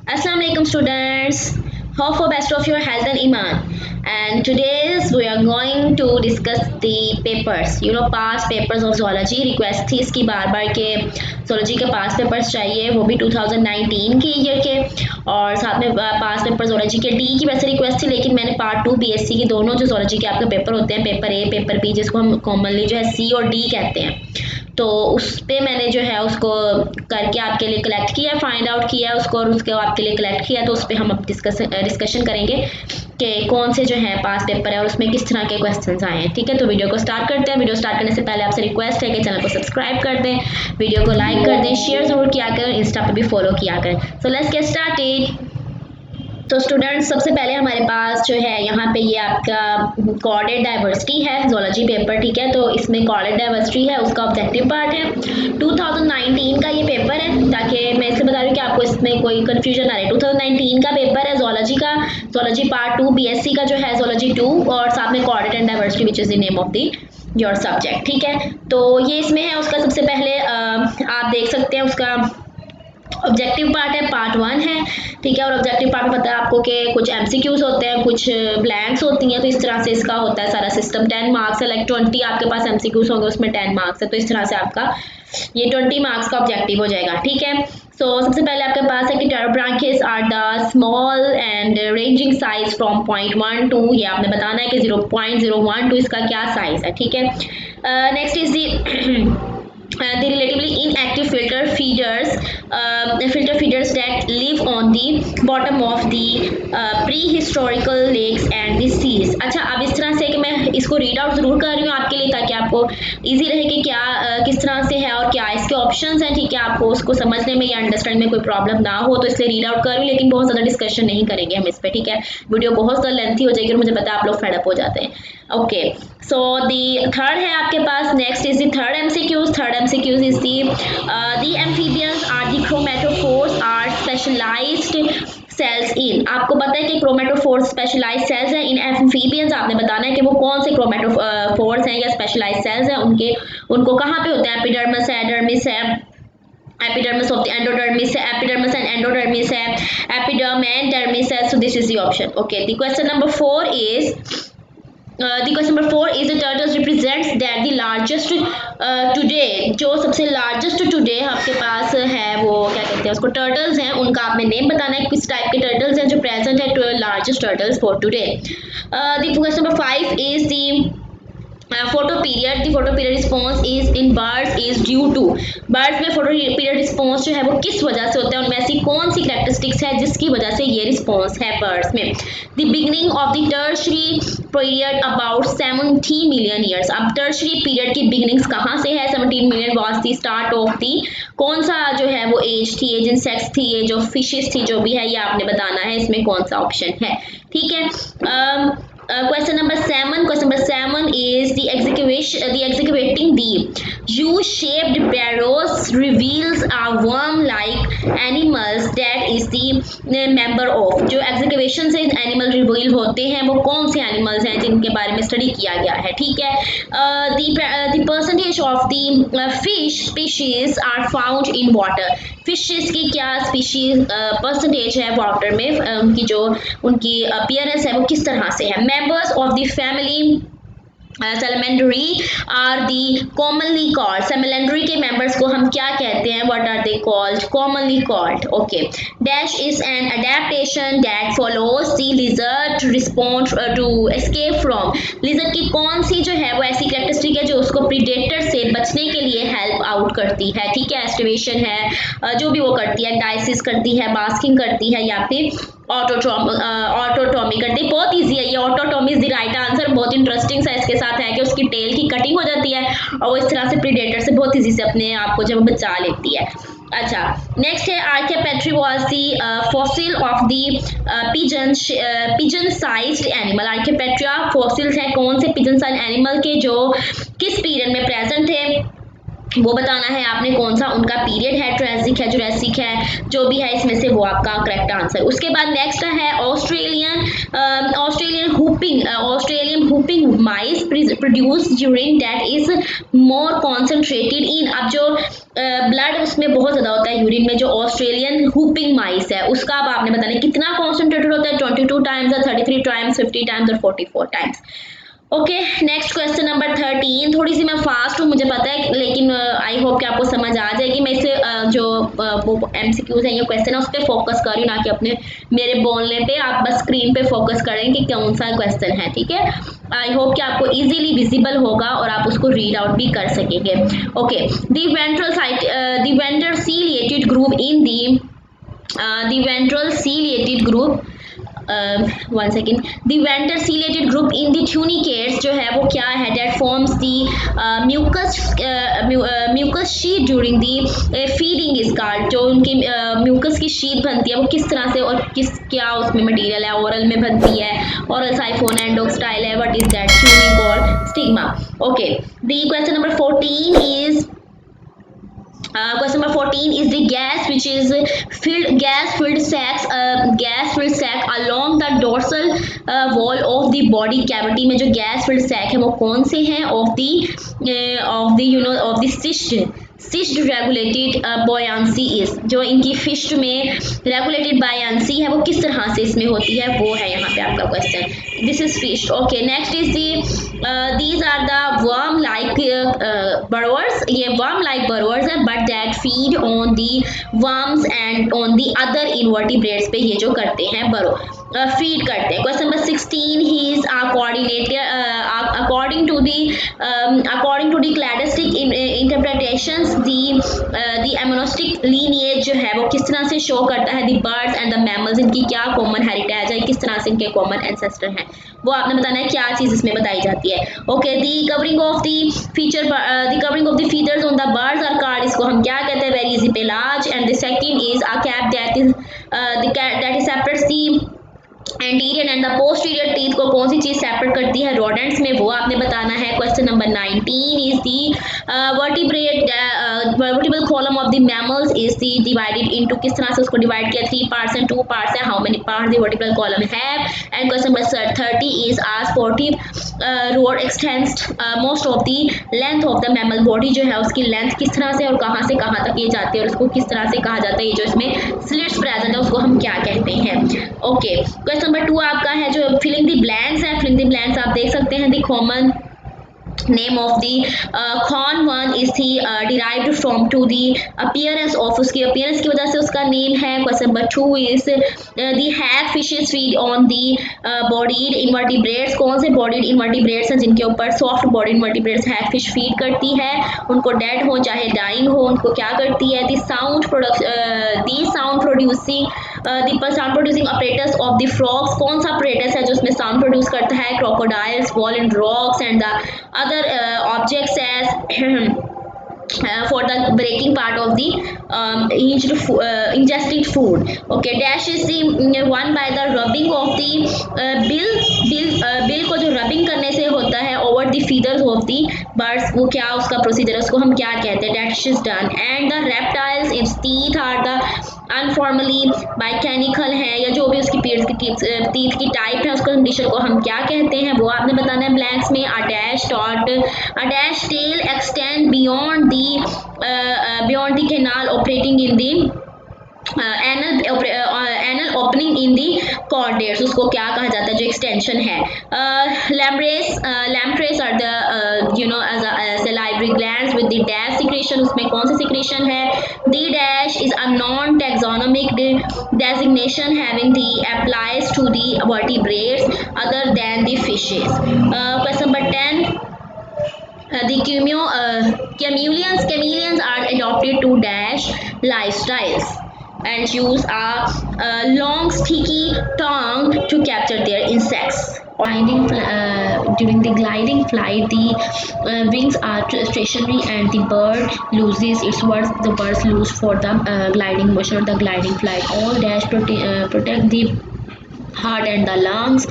Assalamu alaikum students. Hope for best of your health and iman. And today's we are going to discuss the papers. Past papers of zoology. Request थी इसकी बार बार के zoology के past papers चाहिए, वो भी 2019 के year के, और साथ में past papers zoology के डी की वैसे रिक्वेस्ट थी, लेकिन मैंने पार्ट 2 बीएससी की दोनों जो zoology के आपके पेपर होते हैं, पेपर ए पेपर बी, जिसको हम कॉमनली जो है सी और डी कहते हैं, तो उस पे मैंने जो है उसको करके आपके लिए कलेक्ट किया, फाइंड आउट किया उसको और उसको आपके लिए कलेक्ट किया। तो उस पर हम अब डिस्कशन करेंगे कि कौन से जो है पास पेपर है और उसमें किस तरह के क्वेश्चंस आए हैं। ठीक है, तो वीडियो को स्टार्ट करते हैं। वीडियो स्टार्ट करने से पहले आपसे रिक्वेस्ट है कि चैनल को सब्सक्राइब कर दें, वीडियो को लाइक कर दें, शेयर ज़रूर किया करें, इंस्टा पर भी फॉलो किया करें। So let's get started. तो स्टूडेंट्स, सबसे पहले हमारे पास जो है यहाँ पे ये आपका कोऑर्डिनेट डाइवर्सिटी है जोलॉजी पेपर। ठीक है, तो इसमें कोऑर्डिनेट डाइवर्सिटी है, उसका ऑब्जेक्टिव पार्ट है। 2019 का ये पेपर है, ताकि मैं इससे बता रही हूँ कि आपको इसमें कोई कंफ्यूजन ना रहे। 2019 का पेपर है जोलॉजी का, जोलॉजी पार्ट 2 बीएससी का जो है जोलॉजी 2, और साथ में coordinate and diversity which is the name of the your subject. ठीक है, तो ये इसमें है। उसका सबसे पहले आप देख सकते हैं उसका ऑब्जेक्टिव पार्ट है, पार्ट 1 है। ठीक है, और ऑब्जेक्टिव पार्ट में पता है आपको कि कुछ एमसीक्यूज होते हैं, कुछ ब्लैंक्स होती हैं, तो इस तरह से इसका होता है सारा सिस्टम। 10 मार्क्स है, लाइक 20 आपके पास एमसीक्यूज होंगे, उसमें 10 मार्क्स है, तो इस तरह से आपका ये 20 मार्क्स का ऑब्जेक्टिव हो जाएगा। ठीक है, सो सबसे पहले आपके पास है कि pterobranchs are the small and ranging size from 0.1 to, ये आपने बताना है कि 0.012 इसका क्या साइज है। ठीक है, next is the the relatively inactive filter feeders that live on the bottom of the prehistorical lakes and the seas। अच्छा, अब इस तरह से कि मैं इसको रीड आउट ज़रूर कर रही हूँ आपके लिए, ताकि आपको इजी रहे कि क्या किस तरह से है और क्या इसके ऑप्शंस हैं। ठीक है, आपको उसको समझने में या अंडरस्टैंड में कोई प्रॉब्लम ना हो, तो इसलिए रीड आउट कर रही हूँ, लेकिन बहुत ज़्यादा डिस्कशन नहीं करेंगे हम इस पर। ठीक है, वीडियो बहुत ज़्यादा लेंथी हो जाएगी और मुझे पता है आप लोग फेड अप हो जाते हैं। ओके, सो दी थर्ड है आपके पास, next is the third MCQs. Third MCQs is the amphibians are the chromatophores are specialised cells in. आपको पता है कि क्रोमेटोफोर्स स्पेशलाइज्ड सेल्स हैं इन एम्फीबियंस। आपने बताना है कि वो कौन से क्रोमेटोफोर्स हैं या स्पेशलाइज्ड सेल्स हैं, उनको कहाँ पे होते हैं। एपिडर्मिस है, एडर्मिस है, एपिडर्मिस ऑफ द एंडोडर्मिस है, एपिडर्मिस एंड एंडोडर्मिस है, एपिडर्म एंड डर्मिस है। So this is the option. Okay, the question number 4 is the question number 4 is the turtles represents that the largest today, जो सबसे largest today आपके पास है वो क्या कहते हैं उसको, turtles हैं, उनका आपने नेम बताना है, किस टाइप के turtles हैं जो present है, 12 largest turtles for today। The question number 5 is the photoperiod. The photoperiod response is in birds is due to. Birds में फोटो पीरियड रिस्पॉन्स जो है वो किस वजह से होता है, उनमें ऐसी कौन सी कैरेक्टरिस्टिक्स है जिसकी वजह से ये रिस्पॉन्स है बर्ड्स में। The beginning of the tertiary period about 70 million years. अब टर्शरी पीरियड की बिगनिंग्स कहाँ से है, 17 million was the start of the, कौन सा जो है वो एज थी, एज इंसेक्ट्स थी, ये जो फिशेस थी, जो भी है ये आपने बताना है, इसमें कौन सा ऑप्शन है। ठीक है, question number 7, question number 7 is the excavating the U-shaped barrows reveals a worm-like animals that is the member of। जो excavation से एनिमल रिवील होते हैं वो कौन से एनिमल्स हैं जिनके बारे में स्टडी किया गया है। ठीक है, the percentage of the fish species are found in water। Fishes की क्या स्पीशीज परसेंटेज है वाटर में, उनकी जो उनकी अपीयरेंस है वो किस तरह से है। Members of the family Salamandridae are the commonly called. Salamandridae के मेंबर्स को हम क्या कहते हैं, what are they called, commonly called. Okay, dash is an adaptation that follows the lizard respond to escape from. Lizard की कौन सी जो है वो ऐसी कैरेक्टरिस्टिक है जो उसको प्रीडेटर से बचने के लिए हेल्प आउट करती है। ठीक है, एस्टिवेशन है, जो भी वो करती है, डाइसिस करती है, मास्किंग करती है, या फिर ऑटोटॉमी करती है। बहुत ईजी है ये, autotomy is the right answer. बहुत इंटरेस्टिंग सा इसके साथ है कि उसकी टेल की कटिंग हो जाती है और वो इस तरह से प्रीडेटर से बहुत ईजी से अपने आप को जब बचा लेती है। अच्छा, नेक्स्ट है archaeopteryx was the fossil of the pigeon sized animal. Archaeopteryx fossils है कौन से पिजन साइज्ड एनिमल के जो किस पीरियड में प्रेजेंट थे। वो बताना है आपने कौन सा उनका पीरियड है, ट्रेजिक है, जुरासिक है, जो भी है इसमें से वो आपका करेक्ट आंसर। उसके बाद नेक्स्ट है Australian whooping mice produce during that is more concentrated in. अब जो ब्लड उसमें बहुत ज़्यादा होता है यूरिन में, जो ऑस्ट्रेलियन हुपिंग माइस है उसका अब आपने बताना कितना कॉन्सेंट्रेटेड होता है, 22 टाइम्स, 33 टाइम्स, 50 टाइम्स और 44 times. Okay, next question number 13। थोड़ी सी मैं फास्ट हूँ मुझे पता है, लेकिन आई होप कि आपको समझ आ जाएगी। मैं इसे जो वो एमसीक्यूज है, ये क्वेश्चन है, उस पर फोकस कर रही हूँ, ना कि अपने मेरे बोलने पे। आप बस स्क्रीन पे फोकस करें कि कौन सा क्वेश्चन है, ठीक है। आई होप कि आपको इजीली विजिबल होगा और आप उसको रीड आउट भी कर सकेंगे। Okay, the ventral ciliated group in the ventral ciliated group one second, the ventral ciliated group in the tunicates जो है वो क्या है, that forms the mucus sheet during the feeding is called. जो उनकी म्यूकस की शीट बनती है वो किस तरह से और क्या उसमें मटेरियल है, ओरल में बनती है, ओरल साइफोन एंडोक्स्टाइल है, व्हाट इज दैट, ट्यूनिक और stigma. Okay, the question number 14 is question number 14 is the gas filled sac along the dorsal wall of the body cavity। में जो gas filled sac है वो कौन से हैं, of the cyst regulated buoyancy is। जो इनकी फिस्ट में regulated buoyancy है वो किस तरह से इसमें होती है, वो है यहाँ पे आपका question. This is fist. Okay, next is these are the worm like burrowers। ये worm like burrowers है, but that feed on the worms and on the other invertebrates पे ये जो करते हैं burrow फीड करते हैं। क्वेश्चन नंबर 16 ही is according to the cladistic interpretations the amniotic lineage जो है वो किस तरह से शो करता है the birds and the mammals, इनकी क्या कॉमन हेरिटेज है, किस तरह से इनके कॉमन एंसेस्टर हैं, वो आपने बताना है क्या चीज़ इसमें बताई जाती है। Okay, the covering of the features on the birds are called, इसको हम क्या कहते हैं, very easy pelage. And the second is a cap that is separates the anterior and the posterior teeth को कौन सी चीज सेपरेट करती है रोडेंट्स में, वो आपने बताना है। Question number 19 is the vertebral column of the mammals is the divided into, किस तरह से उसको डिवाइड किया, 3 पार्ट्स एंड 2 पार्ट्स है, how many parts the vertebral column have. And question number 30 is a supportive rod extends most of the length of the mammal body, जो है उसकी length किस तरह से और कहाँ से कहाँ तक ये जाती है और उसको किस तरह से कहा जाता है, ये जो इसमें स्लिट्स प्रेजेंट है उसको हम क्या कहते हैं। ओके, क्वेश्चन नंबर 2 आपका है जो फिलिंग द ब्लैंक्स है। फिलिंग द ब्लैंक्स आप देख सकते हैं, the common name of the corn one is the derived from to the appearance of, उसकी appearance की वजह से उसका name है। question number 2 is the hag fishes feed on the bodied invertebrates। कौन से bodied invertebrates हैं जिनके ऊपर soft bodied invertebrates hag fish feed करती है, उनको dead हो चाहे dying हो उनको क्या करती है, the sound producing apparatus of the frogs। कौन सा apparatus है जो उसमें sound produce करता है, crocodiles, fallen rocks and the other objects as for the breaking part of the ingested food। Okay, dash is the one by the rubbing of the bill को जो rubbing करने से होता है over the feathers of the birds, वो क्या उसका procedure है, उसको हम क्या कहते हैं, dash is done। and the reptiles its teeth are the अनफॉर्मली बाइकैनिकल है, या जो भी उसकी टीथ की टाइप है उसको कंडीशन को हम क्या कहते हैं, वो आपने बताना है ब्लैंक्स में। A dash tail extend beyond the canal operating in the anal opening in the chordates, उसको क्या कहा जाता है जो एक्सटेंशन है। Lampreys are the salivary glands with the dash secretion, उसमें कौन सी सिक्रेशन है, the dash is a non taxonomic designation having the applies to the vertebrates other than the fishes. Question number 10 the chameleons are adopted to dash lifestyles and use a long sticky tongue to capture their insects। During the gliding flight, the wings are stationary and the bird loses its words. The birds lose for the gliding motion or the gliding flight. All dash protect the heart and the lungs.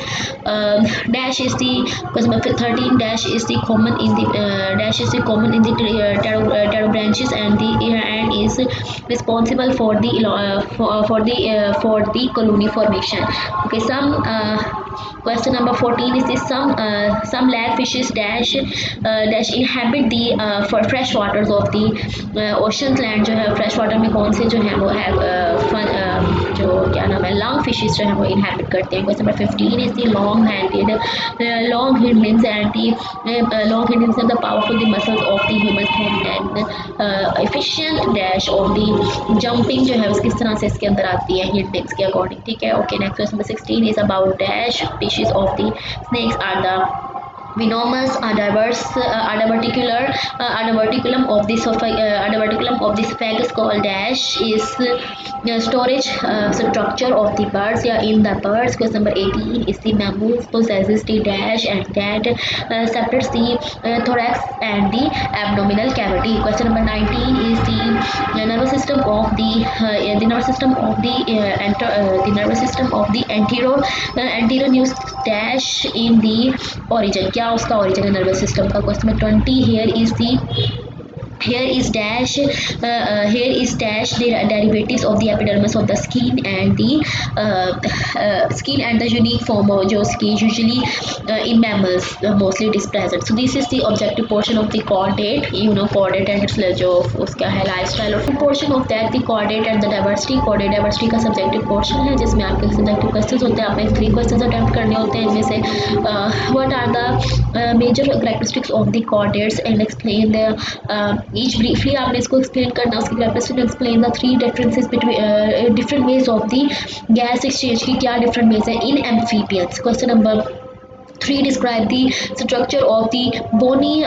Dash is the question number 13. Dash is the common in the ptero branches and is responsible for the colony formation. Okay, question number 14 is this: some land fishes dash inhabit the for fresh waters of the ocean land जो है fresh water में कौन से जो है वो है जो क्या नाम है लॉन्ग फिशेस जो है वो इनहेबिट करते हैं. Question number 15 is the long hind limbs and the powerful the muscles of the human hand and efficient dash of the jumping जो है वो किस तरह से इसके अंदर आती है हिंड लिम्स के अकॉर्डिंग. ठीक है. Okay, next question number 16 is about dash species of the snakes are the venomous are the verticulum of the sphagus called dash is storage structure of the birds या in the birds. Question number 18 is the mammoth possesses the dash and that separates the thorax and the abdominal cavity. Question number 19 is the nervous system of the anterior news dash in the origin. क्या उसका origin है nervous system का. Question number 20 here is dash the derivatives of the epidermis of the skin and the unique form of जो usually in mammals mostly it is present. So this is the objective portion of the chordate. Chordate and its जो उसका है lifestyle और portion of that the chordate and the diversity का subjective portion है जिसमें आपके subjective questions होते हैं. आपने 3 questions attempt करने होते हैं. इनमें से what are the major characteristics of the chordates and explain the each briefly आपने इसको एक्सप्लेन करना. उसकी capacity explain the 3 differences between different ways of the gas exchange की क्या डिफरेंट वेज है in amphibians. Question number 3 describe the structure of the bony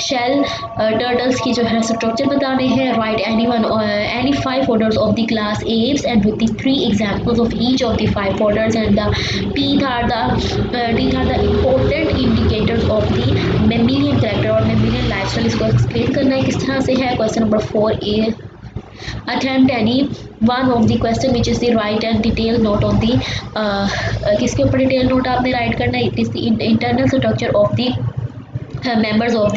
shell turtles की जो है स्ट्रक्चर बताने हैं. Write any 5 orders of the class apes and with the 3 examples of each of the 5 orders and the teeth are the important indicators of the mammalian character और mammalian lifestyle. इसको explain करना है किस तरह से है. Question number 4 attempt any one of the question which is the write and detail note on the किसके ऊपर डिटेल नोट आपने राइट करना है. It is the internal structure of the members of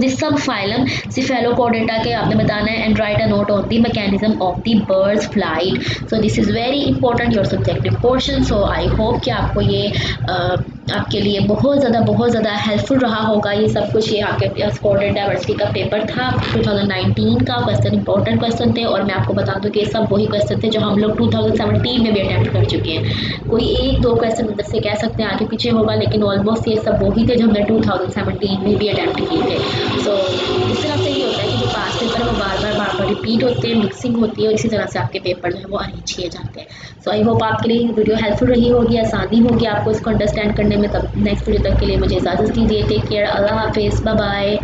the subphylum Cephalochordata के आपने बताना है and write a note on the mechanism of the bird's flight. So this is very important your subjective portion. So I hope कि आपको ये आपके लिए बहुत ज़्यादा हेल्पफुल रहा होगा ये सब कुछ. ये आपके पास कोऑर्डिनेट डाइवर्सिटी का पेपर था 2019 का. क्वेश्चन इंपॉर्टेंट क्वेश्चन थे और मैं आपको बता दूं कि ये सब वही क्वेश्चन थे जो हम लोग 2017 में भी अटैम्प्ट कर चुके हैं. कोई 1-2 क्वेश्चन अंदर से कह सकते हैं आगे पीछे होगा लेकिन ऑलमोस्ट ये सब वही थे जो हमने 2017 में भी अटैम्प्ट किए थे. सो इस तरह से ये होता है कि जो पास पेपर है वो बार बार रिपीट होते हैं, मिक्सिंग होती है और इसी तरह से आपके पेपर जो है वो अरेंज किए जाते हैं. सो आई होप आपके लिए वीडियो हेल्पफुल रही होगी, आसानी होगी आपको इसको अंडरस्टैंड करने में. तब नेक्स्ट वीडियो तक के लिए मुझे इजाज़त दीजिए. Take care. अल्लाह हाफिज़. Bye bye.